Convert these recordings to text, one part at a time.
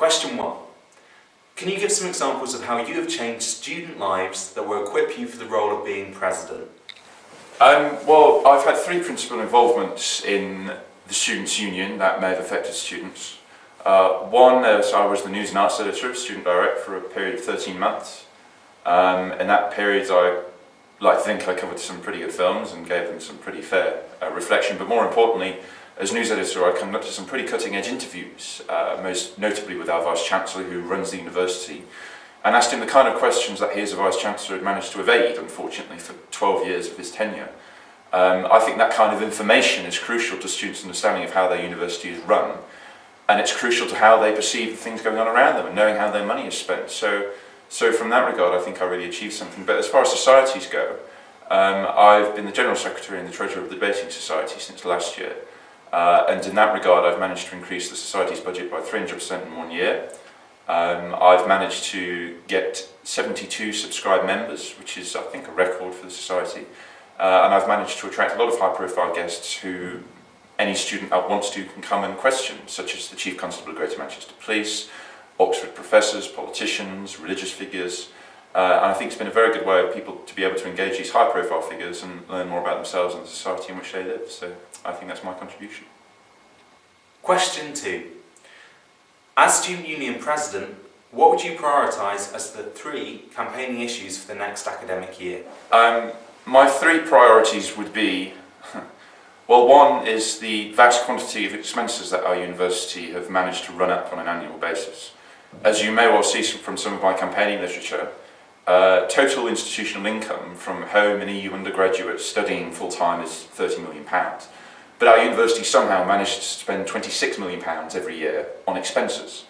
Question 1. Can you give some examples of how you have changed student lives that will equip you for the role of being president? Well, I've had 3 principal involvements in the Students' Union that may have affected students. One, I was the News and Arts Editor of Student Direct for a period of 13 months. In that period, I like to think I covered some pretty good films and gave them some pretty fair reflection, but more importantly, as news editor, I conducted some pretty cutting-edge interviews, most notably with our Vice-Chancellor, who runs the university, and asked him the kind of questions that he as a Vice-Chancellor had managed to evade, unfortunately, for 12 years of his tenure. I think that kind of information is crucial to students' understanding of how their university is run, and it's crucial to how they perceive the things going on around them and knowing how their money is spent. So from that regard, I think I really achieved something. But as far as societies go, I've been the General Secretary and the Treasurer of the Debating Society since last year. And in that regard, I've managed to increase the Society's budget by 300% in 1 year. I've managed to get 72 subscribed members, which is, I think, a record for the Society. And I've managed to attract a lot of high-profile guests who any student that wants to can come and question, such as the Chief Constable of Greater Manchester Police, Oxford professors, politicians, religious figures. And I think it's been a very good way of people to be able to engage these high-profile figures and learn more about themselves and the society in which they live. So I think that's my contribution. Question 2. As Student Union President, what would you prioritise as the 3 campaigning issues for the next academic year? My 3 priorities would be, well, one is the vast quantity of expenses that our university have managed to run up on an annual basis. As you may well see from some of my campaigning literature, total institutional income from home and EU undergraduates studying full-time is £30 million. But our university somehow managed to spend £26 million every year on expenses.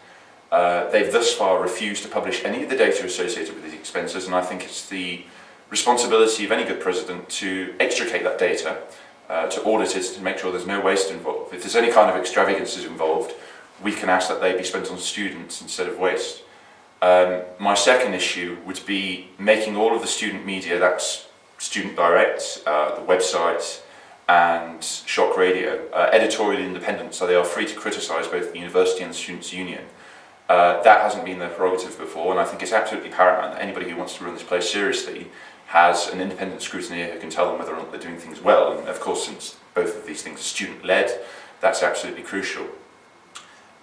They've thus far refused to publish any of the data associated with these expenses, and I think it's the responsibility of any good president to extricate that data, to audit it, to make sure there's no waste involved. If there's any kind of extravagances involved, we can ask that they be spent on students instead of waste. My second issue would be making all of the student media, that's Student Direct, the website, and Shock Radio, editorially independent, so they are free to criticise both the university and the Students' Union. That hasn't been their prerogative before, and I think it's absolutely paramount that anybody who wants to run this place seriously has an independent scrutineer who can tell them whether or not they're doing things well. And of course, since both of these things are student-led, that's absolutely crucial.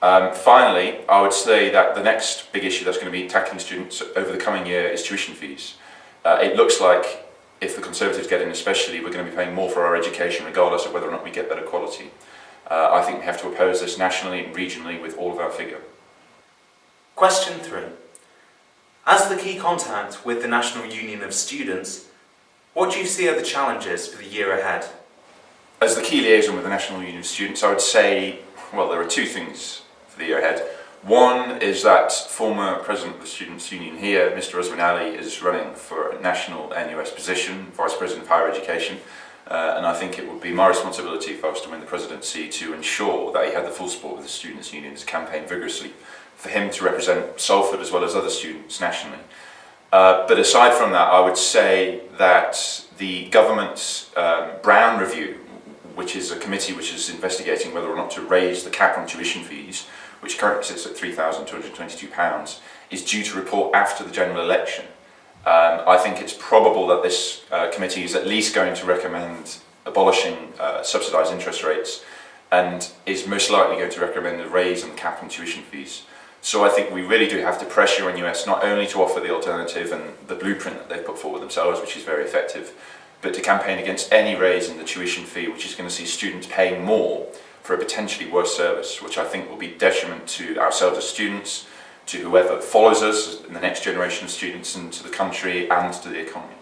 Finally, I would say that the next big issue that's going to be tackling students over the coming year is tuition fees. It looks like, if the Conservatives get in especially, we're going to be paying more for our education regardless of whether or not we get better quality. I think we have to oppose this nationally and regionally with all of our vigour. Question 3. As the key contact with the National Union of Students, what do you see are the challenges for the year ahead? As the key liaison with the National Union of Students, I would say, well, there are 2 things for the year ahead. One is that former President of the Students' Union here, Mr. Usman Ali, is running for a national NUS position, Vice President of Higher Education, and I think it would be my responsibility if I was to win the presidency to ensure that he had the full support of the Students' Union to campaign vigorously for him to represent Salford as well as other students nationally. But aside from that, I would say that the government's Brown Review, which is a committee which is investigating whether or not to raise the cap on tuition fees, which currently sits at £3,222, is due to report after the general election. I think it's probable that this committee is at least going to recommend abolishing subsidised interest rates and is most likely going to recommend a raise on the cap on tuition fees. So I think we really do have to pressure NUS not only to offer the alternative and the blueprint that they've put forward themselves, which is very effective, but to campaign against any raise in the tuition fee, which is going to see students paying more for a potentially worse service, which I think will be detriment to ourselves as students, to whoever follows us in the next generation of students, and to the country and to the economy.